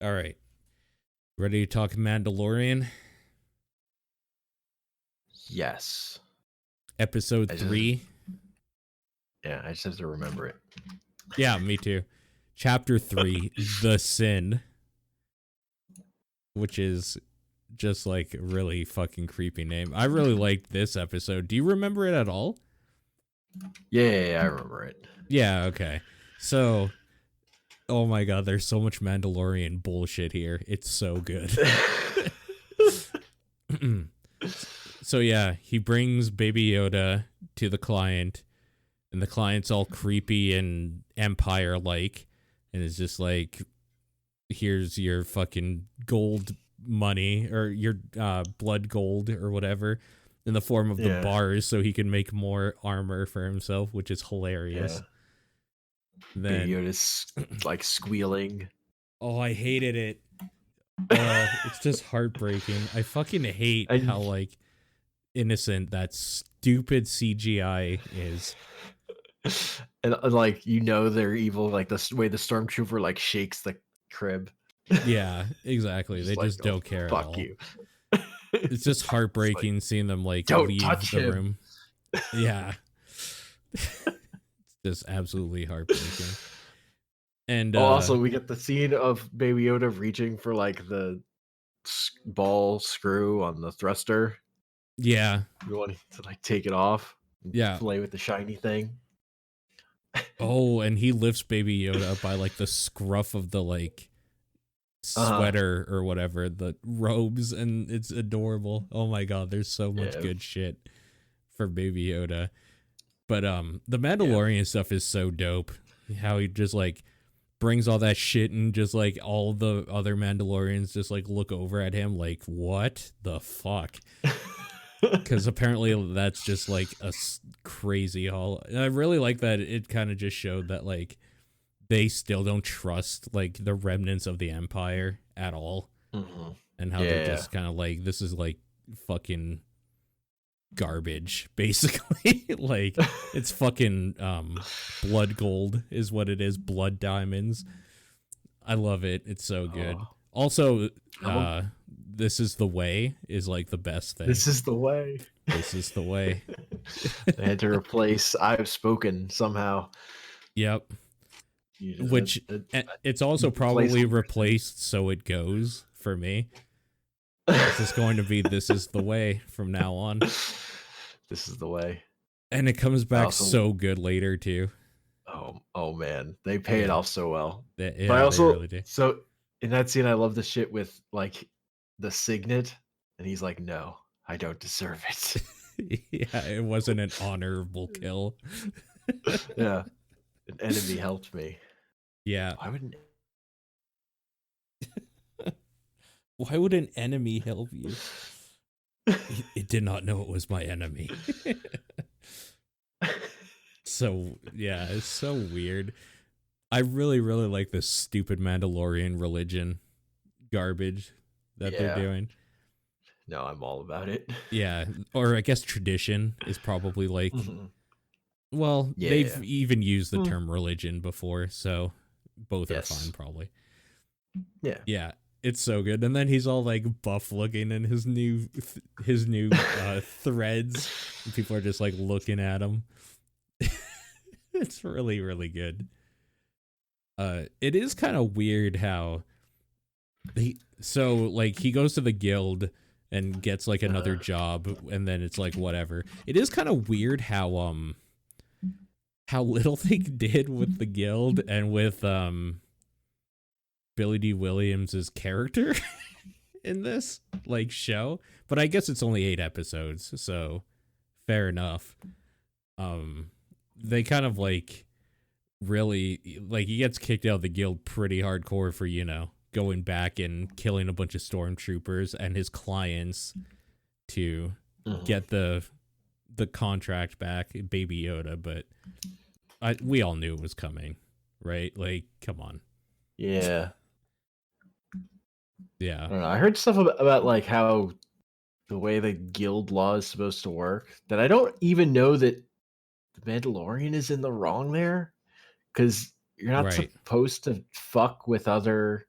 All right. Ready to talk Mandalorian? Yes. Episode I just 3. I just have to remember it. Yeah, me too. Chapter 3, The Sin, which is just like a really fucking creepy name. I really liked this episode. Do you remember it at all? Yeah, I remember it. Yeah, okay. So, oh my god, there's so much Mandalorian bullshit here. It's so good. So yeah, he brings Baby Yoda to the client, and the client's all creepy and Empire-like, and it's just like, here's your fucking gold money, or your blood gold, or whatever, in the form of the bars, so he can make more armor for himself, which is hilarious. Baby Then, Yoda's like squealing. oh, I hated it. It's just heartbreaking. I fucking hate how like innocent that stupid CGI is. And like they're evil, like the way the stormtrooper like shakes the crib. Yeah, exactly. They just don't care at all. Fuck you. It's just heartbreaking seeing them like don't leave touch the him. room. Yeah. It's just absolutely heartbreaking. And also we get the scene of Baby Yoda reaching for like the ball screw on the thruster. Yeah. You want to like take it off. Yeah. Play with the shiny thing. Oh, and he lifts Baby Yoda up by like the scruff of the like sweater or whatever, the robes, and it's adorable. Oh my god, there's so much good shit for Baby Yoda. But the Mandalorian stuff is so dope. How he just like brings all that shit, and just like all the other Mandalorians just like look over at him like, what the fuck? Because apparently that's just like a crazy haul. And I really like that it kind of just showed that like they still don't trust like the remnants of the Empire at all. And how they're just kind of like, this is like fucking garbage, basically. Like, it's fucking blood gold is what it is. Blood diamonds. I love it. It's so good. Also, this is the way is like the best thing. This is the way. This is the way. They had to replace I've spoken somehow. Yep. Which it's also probably replaced So It Goes for me. This is going to be This Is the Way from now on. This is the way. And it comes back so good later too. Oh man. They pay it off so well. Yeah, but I also they really do. So in that scene I love the shit with like the signet, and he's like, no, I don't deserve it. Yeah, it wasn't an honorable kill. Yeah. An enemy helped me. Yeah. Why would an enemy help you? It did not know it was my enemy. So, yeah, it's so weird. I really, really like this stupid Mandalorian religion garbage that they're doing. No, I'm all about it. Yeah, or I guess tradition is probably like, well, they've even used the term religion before, so both are fine probably. Yeah. Yeah, it's so good. And then he's all like buff looking in his new threads, and people are just like looking at him. It's really, really good. It is kind of weird how he goes to the guild and gets like another job, and then it's like whatever. It is kind of weird how little they did with the guild and with Billy D. Williams's character in this like show. But I guess it's only 8 episodes, so fair enough. They kind of like really like, he gets kicked out of the guild pretty hardcore for, going back and killing a bunch of stormtroopers and his clients to get the contract back, Baby Yoda. But we all knew it was coming, right? Like, come on. Yeah. Yeah. I don't know. I heard stuff about like how the way the guild law is supposed to work, that I don't even know that the Mandalorian is in the wrong there, because you're not supposed to fuck with other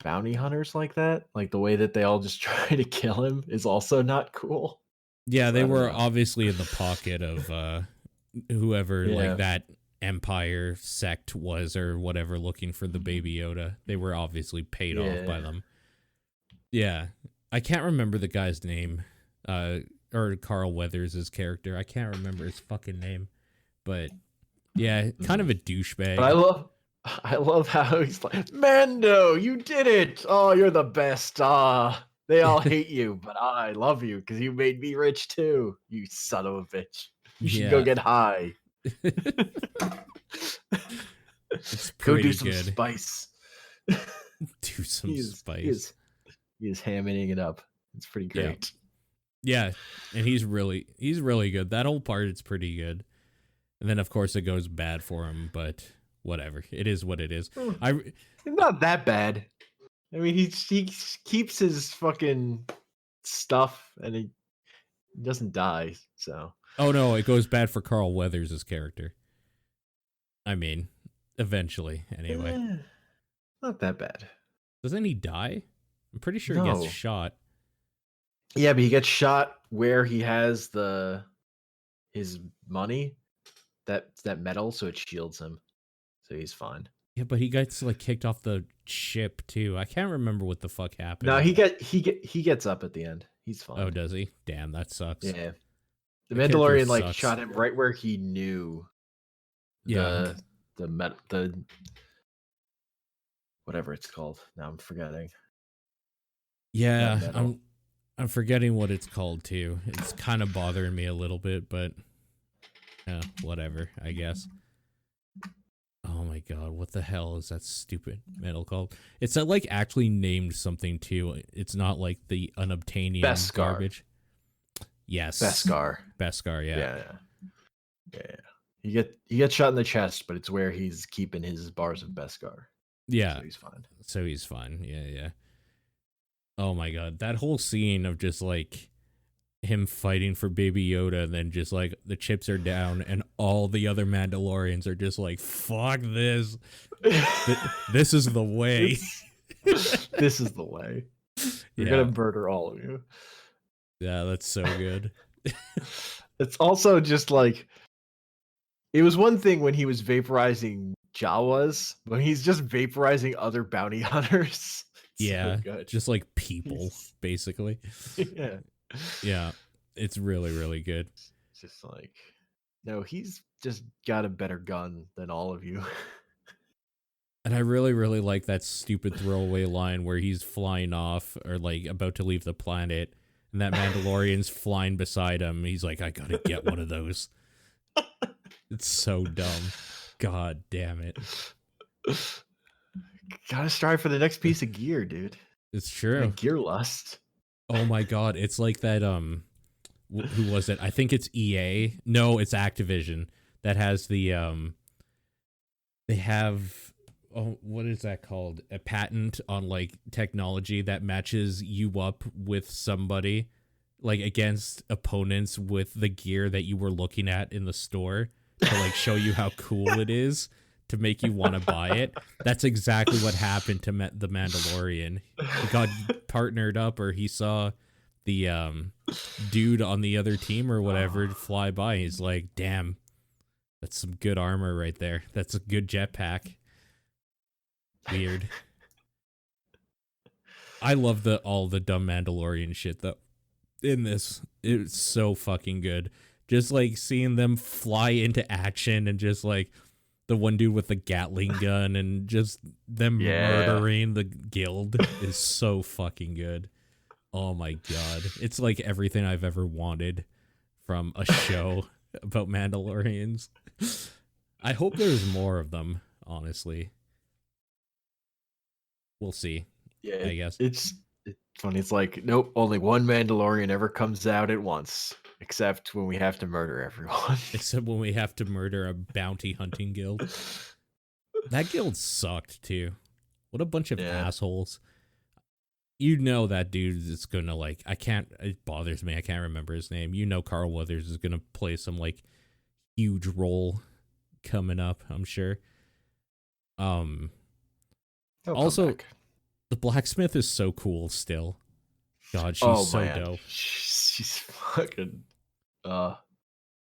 bounty hunters like that. Like the way that they all just try to kill him is also not cool. Yeah, So, they I don't were know. obviously in the pocket of whoever like Yeah. that empire sect was or whatever looking for the Baby Yoda. They were obviously paid off by Yeah. them. Yeah. I can't remember the guy's name. Or Carl Weathers' character. I can't remember his fucking name. But yeah, kind of a But douchebag. I love how he's like, Mando, you did it. Oh, you're the best. Ah, they all hate you, but I love you because you made me rich too. You son of a bitch. You should go Yeah. get high. It's Go do pretty some good. spice. Do some he is he spice. is he is hamming it up. It's pretty Yeah. great. Yeah. And he's really good. That whole part is pretty good. And then of course it goes bad for him, but whatever. It is what it is. It's not that bad. I mean, he keeps his fucking stuff and he doesn't die. So Oh no, it goes bad for Carl Weathers' character. I mean, eventually, anyway. not that bad. Doesn't he die? I'm pretty sure he gets No. shot. Yeah, but he gets shot where he has his money, that metal, so it shields him. So he's fine. Yeah, but he gets like kicked off the ship too. I can't remember what the fuck happened. No, he gets up at the end. He's fine. Oh, does he? Damn, that sucks. Yeah. The That character Mandalorian like sucks. shot him right where he knew Yeah. the whatever it's called. Now I'm forgetting. Yeah, That metal. I'm forgetting what it's called too. It's kind of bothering me a little bit, but whatever, I guess. Oh my god, what the hell is that stupid metal called? It's not like actually named something too. It's not like the unobtainium Beskar. garbage. Yes. Beskar. Beskar, yeah. Yeah. He gets shot in the chest, but it's where he's keeping his bars of Beskar. Yeah. So he's fine. Yeah. Oh my god, that whole scene of just like him fighting for Baby Yoda and then just like the chips are down and all the other Mandalorians are just like, fuck this. This is the way. This is the way. We're Yeah. gonna murder all of you. Yeah, that's so good. It's also just like it was one thing when he was vaporizing Jawas, but he's just vaporizing other bounty hunters. Yeah, so good. just like people, basically. Yeah. Yeah, it's really, really good. It's just like, no, he's just got a better gun than all of you. And I really, really like that stupid throwaway line where he's flying off or like about to leave the planet and that Mandalorian's flying beside him. He's like, I gotta get one of those. It's so dumb. God damn it. Gotta strive for the next piece of gear, dude. It's true. Gear lust. Oh my god, it's like that who was it? I think it's EA. No, it's Activision that has the they have what is that called? A patent on like technology that matches you up with somebody like against opponents with the gear that you were looking at in the store to like show you how cool it is to make you want to buy it. That's exactly what happened to the Mandalorian. He got partnered up, or he saw the dude on the other team or whatever fly by. He's like, damn, that's some good armor right there. That's a good jetpack. Weird. I love all the dumb Mandalorian shit though. In this, it's so fucking good. Just like seeing them fly into action and just like the one dude with the Gatling gun and just them murdering the guild is so fucking good. Oh my god. It's like everything I've ever wanted from a show about Mandalorians. I hope there's more of them, honestly. We'll see. Yeah, I guess. It's funny. It's like, nope, only one Mandalorian ever comes out at once, except when we have to murder everyone. Except when we have to murder a bounty hunting guild. That guild sucked too. What a bunch of assholes. You know that dude is gonna like, it bothers me, I can't remember his name. You know Carl Weathers is gonna play some like huge role coming up, I'm sure. Also, The blacksmith is so cool still. God, she's Oh so man, dope. she's fucking.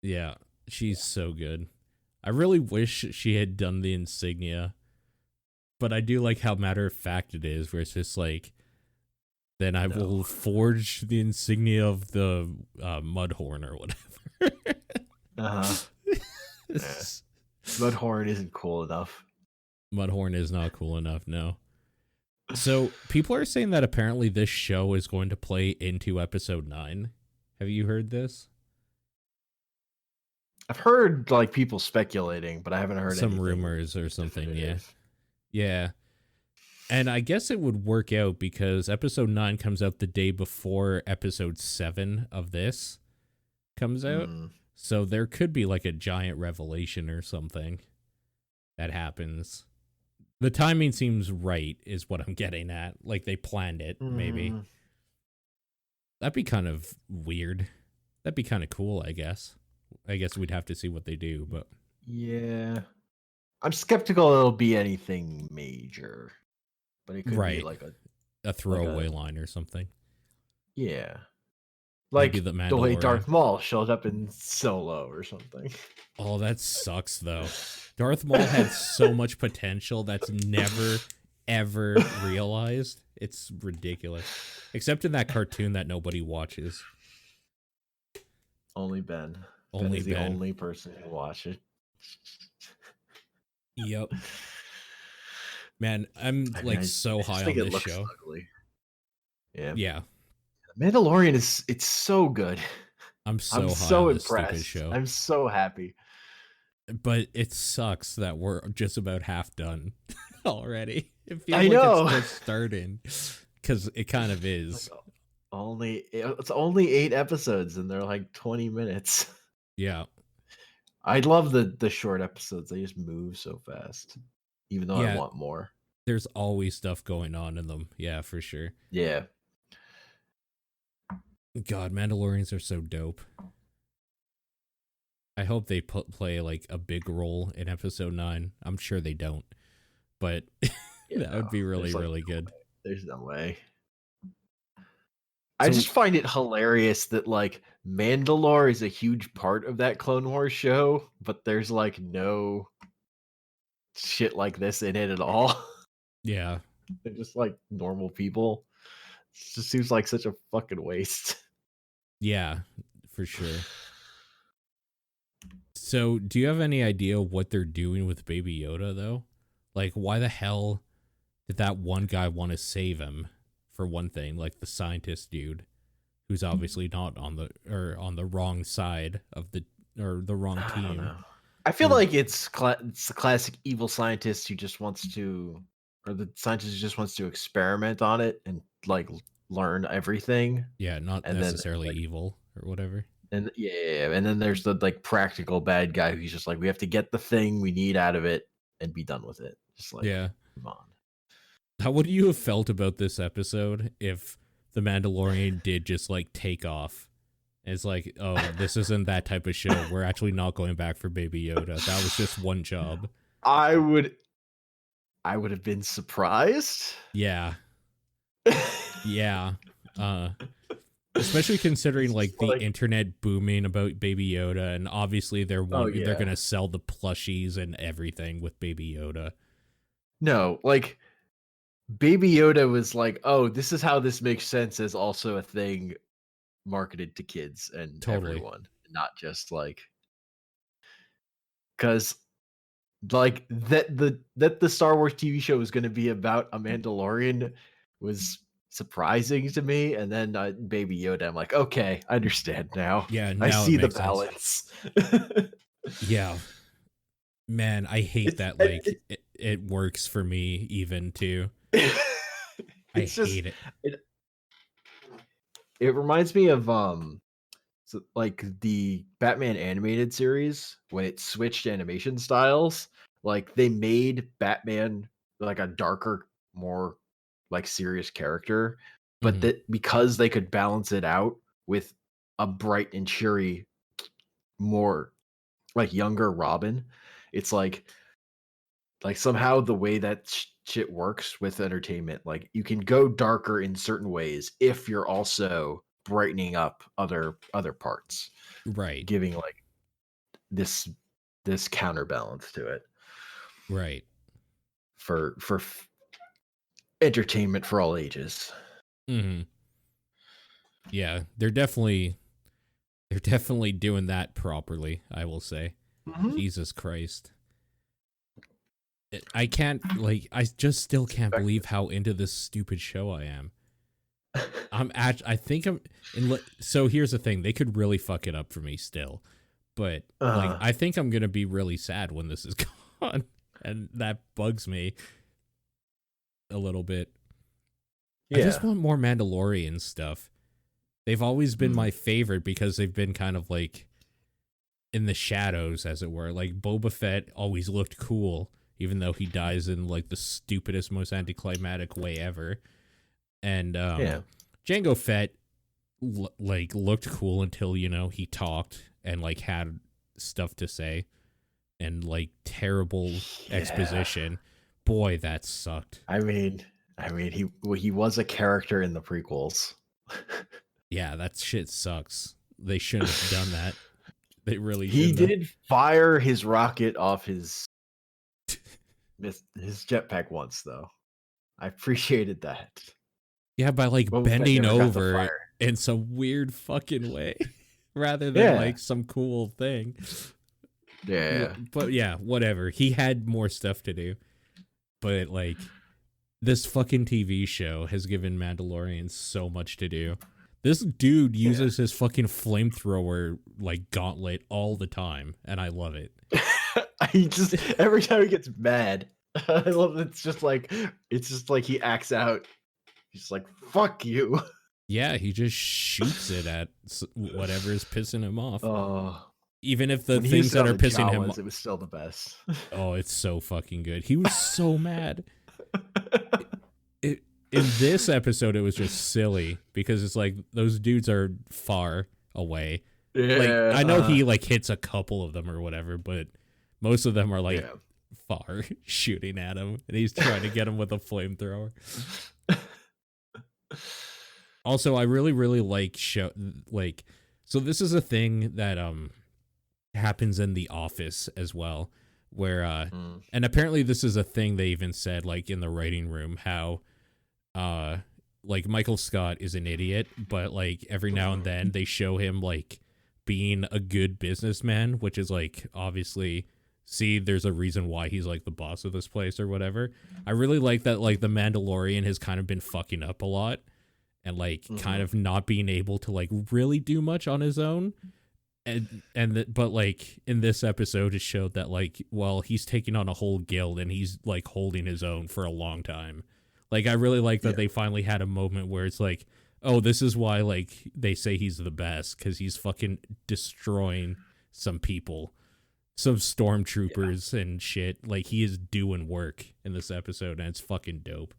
Yeah, she's so good. I really wish she had done the insignia, but I do like how matter of fact it is, where it's just like, then I No. will forge the insignia of the Mudhorn or whatever. Uh huh. Mudhorn isn't cool enough. Mudhorn is not cool enough, no. So people are saying that apparently this show is going to play into episode 9. Have you heard this? I've heard like people speculating, but I haven't heard Some anything rumors or something, yeah. definitive. Yeah. And I guess it would work out because episode 9 comes out the day before episode 7 of this comes out. Mm. So there could be like a giant revelation or something that happens. The timing seems right, is what I'm getting at. Like they planned it, maybe. Mm. That'd be kind of weird. That'd be kind of cool, I guess. I guess we'd have to see what they do, but Yeah. I'm skeptical it'll be anything major, but it could be right, like a throwaway line or something. yeah, Maybe like the the way Mandalorian. Darth Maul showed up in Solo or something. Oh, that sucks though. Darth Maul had so much potential that's never ever realized. It's ridiculous. Except in that cartoon that nobody watches. Only Ben. Only Ben is the Ben. only person who watch it. Yep. Man, I'm so high on this show. Ugly. Yeah. Yeah. Mandalorian it's so good. I'm so I'm high so on this stupid impressed. show. I'm so happy. But it sucks that we're just about half done already. It feels I like know. it's just starting. Because it kind of is. Like, it's only 8 episodes and they're like 20 minutes. Yeah. I love the short episodes. They just move so fast. Even though I want more. There's always stuff going on in them. Yeah, for sure. Yeah. God, Mandalorians are so dope. I hope they play like a big role in episode 9. I'm sure they don't. But that would be really, really good. There's no way. I just find it hilarious that like Mandalore is a huge part of that Clone Wars show, but there's like no shit like this in it at all. Yeah. They're just like normal people. It just seems like such a fucking waste. Yeah, for sure. So, do you have any idea what they're doing with Baby Yoda though? Like, why the hell did that one guy want to save him? For one thing, like the scientist dude, who's obviously not on the wrong side of the wrong team. I feel like it's the classic evil scientist who just wants to, or the scientist who just wants to experiment on it and like learn everything. Yeah, not necessarily evil or whatever. And and then there's the like practical bad guy who's just like, we have to get the thing we need out of it and be done with it. Just like, move on. How would you have felt about this episode if the Mandalorian did just like take off? It's like, oh, this isn't that type of show. We're actually not going back for Baby Yoda. That was just one job. I would have been surprised. Yeah. Yeah. Especially considering like the internet booming about Baby Yoda, and obviously they're gonna sell the plushies and everything with Baby Yoda. No, like Baby Yoda was like, oh, this is how this makes sense as also a thing marketed to kids and everyone, not just like, because like that the Star Wars TV show was going to be about a Mandalorian was surprising to me, and then Baby Yoda, I'm like, okay, I understand now. Yeah, I see the balance. Yeah, man, I hate that. Like it works for me even too. I hate it. It reminds me of so like the Batman animated series when it switched animation styles. Like they made Batman like a darker, more like serious character, but that because they could balance it out with a bright and cheery, more like younger Robin, it's like Like somehow the way that shit works with entertainment, like you can go darker in certain ways if you're also brightening up other parts, Right. giving like this counterbalance to it Right. for entertainment for all ages. Mm-hmm. Yeah, they're definitely doing that properly, I will say. Mm-hmm. Jesus Christ. I can't I just still can't believe how into this stupid show I am. I think I'm so here's the thing, they could really fuck it up for me still. But I think I'm going to be really sad when this is gone, and that bugs me a little bit. Yeah. I just want more Mandalorian stuff. They've always been my favorite because they've been kind of like in the shadows, as it were. Like Boba Fett always looked cool, even though he dies in like the stupidest, most anticlimactic way ever. And Jango Fett looked cool until, he talked and like had stuff to say and like terrible exposition. Boy, that sucked. I mean, he was a character in the prequels. Yeah, that shit sucks. They shouldn't have done that. They really he did fire his rocket off his jetpack once, though. I appreciated that. Yeah, by like Boba bending over in some weird fucking way rather than like some cool thing. Yeah. But yeah, whatever. He had more stuff to do. But like this fucking TV show has given Mandalorians so much to do. This dude uses his fucking flamethrower like gauntlet all the time, and I love it. He just every time he gets mad, I love it. It's just like he acts out. He's like, "Fuck you." Yeah, he just shoots it at whatever is pissing him off. Oh, even if the things that are pissing him off, it was still the best. Oh, it's so fucking good. He was so mad. In this episode, it was just silly because it's like those dudes are far away. Yeah, like I know he like hits a couple of them or whatever, but most of them are like far shooting at him, and he's trying to get him with a flamethrower. Also, I really like so this is a thing that happens in The Office as well, where and apparently this is a thing they even said like in the writing room, how like Michael Scott is an idiot, but like every now and then they show him like being a good businessman, which is like obviously there's a reason why he's like the boss of this place or whatever. I really like that like the Mandalorian has kind of been fucking up a lot and like kind of not being able to like really do much on his own. But like in this episode it showed that like, well, he's taking on a whole guild and he's like holding his own for a long time. Like I really like that they finally had a moment where it's like, oh, this is why like they say he's the best, because he's fucking destroying some people, some stormtroopers and shit. Like he is doing work in this episode and it's fucking dope.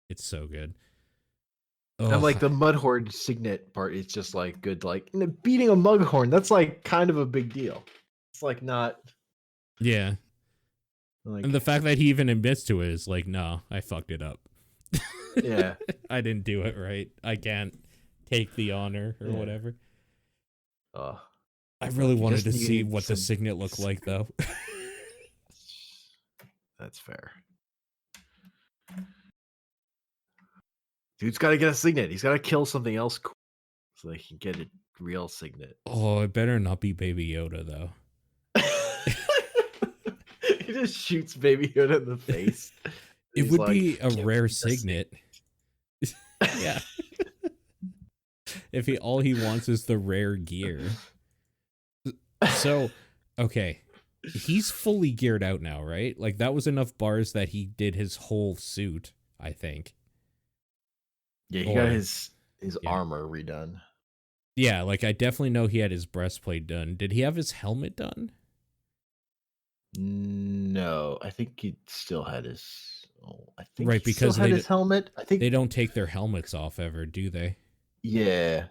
It's so good. And like the Mudhorn signet part is just like good, like beating a Mughorn. That's like kind of a big deal. It's like not. Yeah. Like, and the fact that he even admits to it is like, no, I fucked it up. Yeah. I didn't do it right. I can't take the honor or whatever. I really wanted to see what the signet looked like, though. That's fair. Dude's got to get a signet. He's got to kill something else cool so they can get a real signet. Oh, it better not be Baby Yoda, though. He just shoots Baby Yoda in the face. It would be a rare signet. Yeah. If all he wants is the rare gear. So, okay. He's fully geared out now, right? Like that was enough bars that he did his whole suit, I think. Yeah, he got his armor redone. Yeah, like I definitely know he had his breastplate done. Did he have his helmet done? No, I think he still had his. I think right, because still had his helmet. I think they don't take their helmets off ever, do they? Yeah.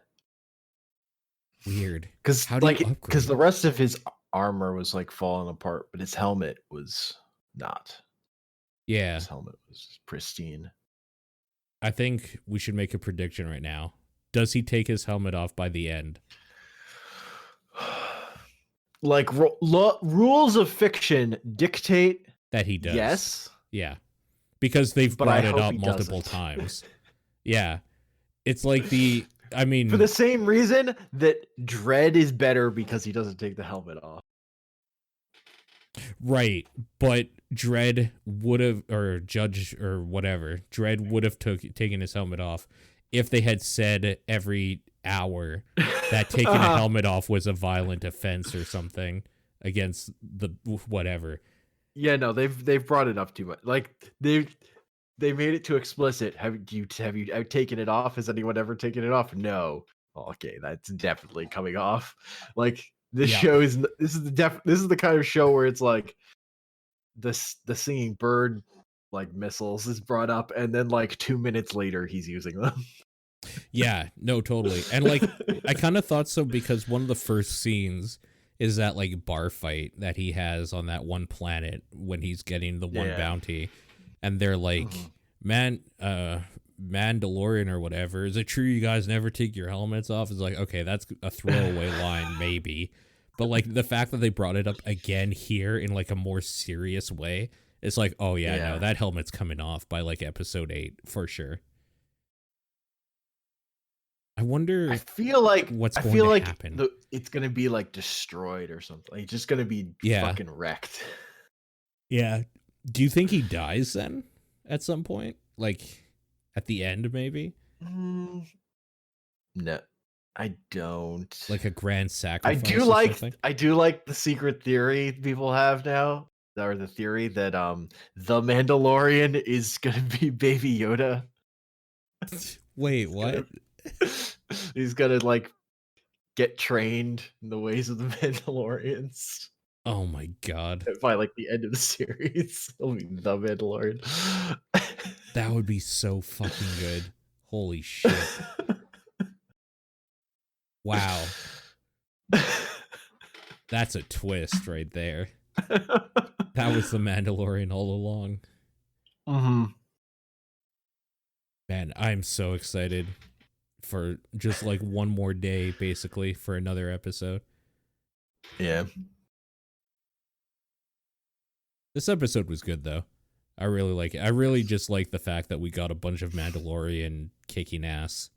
Weird. Because the rest of his armor was like falling apart, but his helmet was not. Yeah. His helmet was pristine. I think we should make a prediction right now. Does he take his helmet off by the end? Like rules of fiction dictate That he does. yes, Yeah. Because they've but I brought it hope up he multiple doesn't. times. Yeah. It's like I For the mean, same reason that Dredd is better because he doesn't take the helmet off. right, but Dredd would have, or Judge or whatever, Dredd would have taken his helmet off if they had said every hour that taking a helmet off was a violent offense or something against the whatever. Yeah, no, they've brought it up too much. Like they made it too explicit. Have you taken it off? Has anyone ever taken it off? No. Okay, that's definitely coming off. Like this Yep. show is this is the kind of show where it's like the singing bird like missiles is brought up, and then like 2 minutes later he's using them. Yeah, no, totally. And like I kind of thought so because one of the first scenes is that like bar fight that he has on that one planet when he's getting the one bounty, and they're like, Mandalorian or whatever. Is it true you guys never take your helmets off? It's like, okay, that's a throwaway line, maybe. But like the fact that they brought it up again here in like a more serious way, it's like, oh yeah, no, that helmet's coming off by like episode 8 for sure. I wonder. I feel like what's going to happen. It's going to be like destroyed or something. It's just going to be fucking wrecked. Yeah. Do you think he dies then at some point? Like at the end, maybe? No, I don't. Like a grand sacrifice. I do like the secret theory people have now, or the theory that the Mandalorian is gonna be Baby Yoda. Wait, what? He's gonna like get trained in the ways of the Mandalorians. Oh my god. By like the end of the series, he'll be the Mandalorian. That would be so fucking good. Holy shit. Wow. That's a twist right there. That was the Mandalorian all along. Man, I'm so excited for just like one more day, basically, for another episode. Yeah. This episode was good, though. I really like it. I really just like the fact that we got a bunch of Mandalorian kicking ass.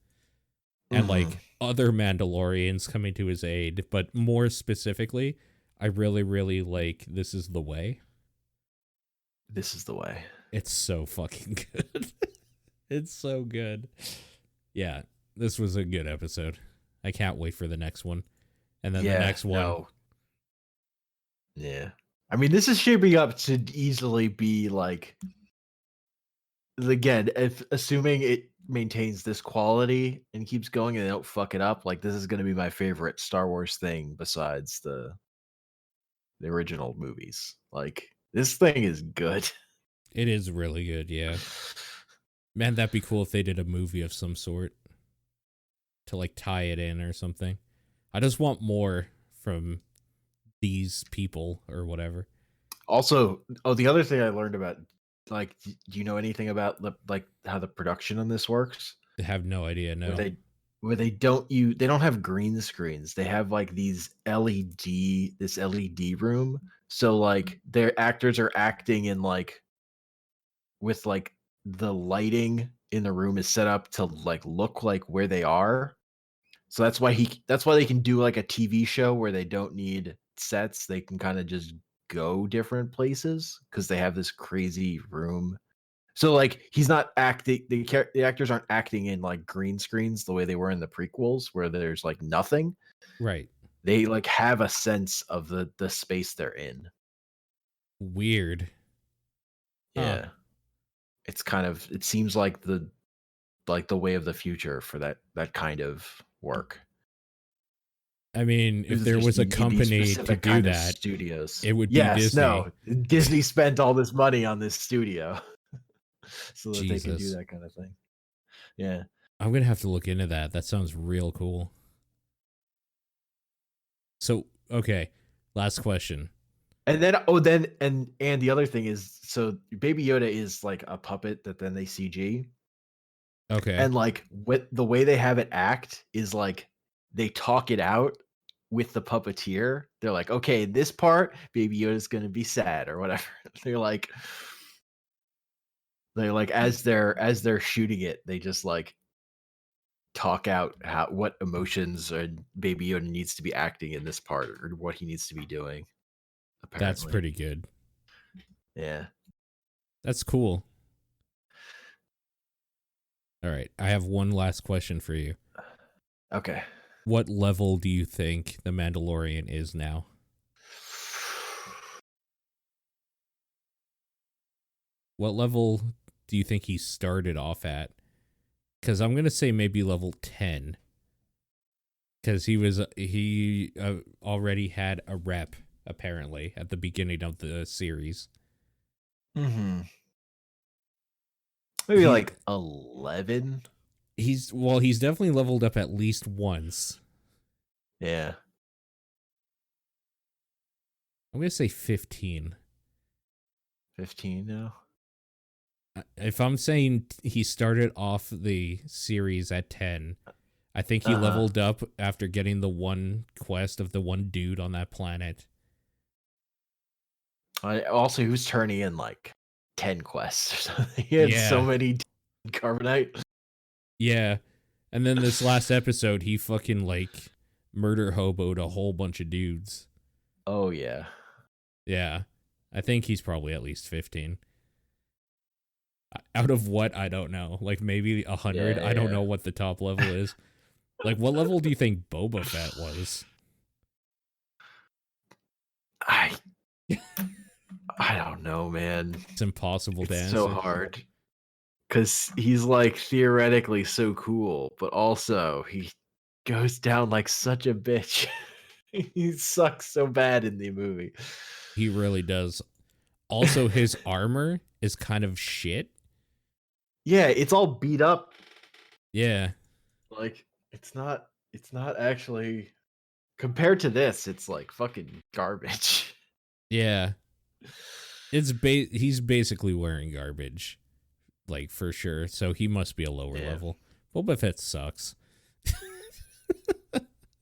And like other Mandalorians coming to his aid. But more specifically, I really, really like This Is the Way. This is the way. It's so fucking good. It's so good. Yeah, this was a good episode. I can't wait for the next one. And then the next one. No. Yeah. I mean, this is shaping up to easily be like, again, if assuming it maintains this quality and keeps going and they don't fuck it up, like this is going to be my favorite Star Wars thing besides the original movies. Like this thing is good. It is really good, yeah. Man, that'd be cool if they did a movie of some sort to like tie it in or something. I just want more from these people or whatever. Also, the other thing I learned about, like, do you know anything about like how the production on this works? I have no idea. No, where they don't have green screens. They have like this LED room. So like their actors are acting in like with like the lighting in the room is set up to like look like where they are. So that's why they can do like a TV show where they don't need sets. They can kind of just go different places because they have this crazy room. So like he's not acting, the actors aren't acting in like green screens the way they were in the prequels where there's like nothing. Right. They like have a sense of the space they're in. Weird. Yeah. It's kind of, it seems like the way of the future for that kind of work. I mean, if there was a company to do that, studios, it would be Disney. No, Disney spent all this money on this studio so that they can do that kind of thing. Yeah. I'm going to have to look into that. That sounds real cool. So, okay, last question. And then the other thing is, so Baby Yoda is like a puppet that then they CG, Okay. and like what the way they have it act is like they talk it out with the puppeteer. They're like, okay, this part, Baby Yoda's gonna be sad or whatever. They're like, as they're shooting it, they just like talk out how what emotions and Baby Yoda needs to be acting in this part or what he needs to be doing. That's Apparently, pretty good. yeah. That's cool. All right. I have one last question for you. Okay. What level do you think the Mandalorian is now? What level do you think he started off at? Because I'm gonna say maybe level 10. Because he already had a rep apparently at the beginning of the series. Hmm. Maybe He like 11. he's definitely leveled up at least once. Yeah. I'm gonna say 15. 15 now. If I'm saying he started off the series at 10, I think he Uh-huh. leveled up after getting the one quest of the one dude on that planet. Also, he was turning in like 10 quests or something. He had so Yeah. many carbonite. Yeah. And then this last episode, he fucking like murder hoboed a whole bunch of dudes. Oh yeah. Yeah. I think he's probably at least 15. Out of what? I don't know. Like maybe 100. Yeah, I don't yeah. know what the top level is. Like what level do you think Boba Fett was? I I don't know, man. It's impossible to It's so answer. hard because he's like theoretically so cool, but also he goes down like such a bitch. He sucks so bad in the movie. He really does. Also, his armor is kind of shit. Yeah, it's all beat up. Yeah. Like it's not actually compared to this, it's like fucking garbage. Yeah. He's basically wearing garbage, like for sure. So he must be a lower Yeah. level. Boba Fett sucks.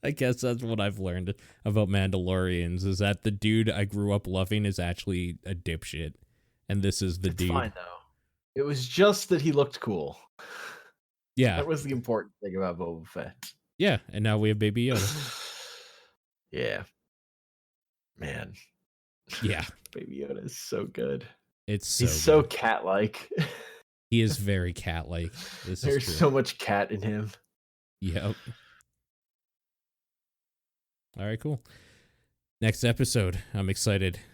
I guess that's what I've learned about Mandalorians is that the dude I grew up loving is actually a dipshit, and this is the It's dude. fine though. It was just that he looked cool. Yeah, That was the important thing about Boba Fett. yeah, and now we have Baby Yoda. Yeah, man. Yeah, Baby Yoda is so good. it's He's so so good. cat-like. He is very cat-like. This is There's true. so much cat in him. Yep. All right, cool. Next episode. I'm excited.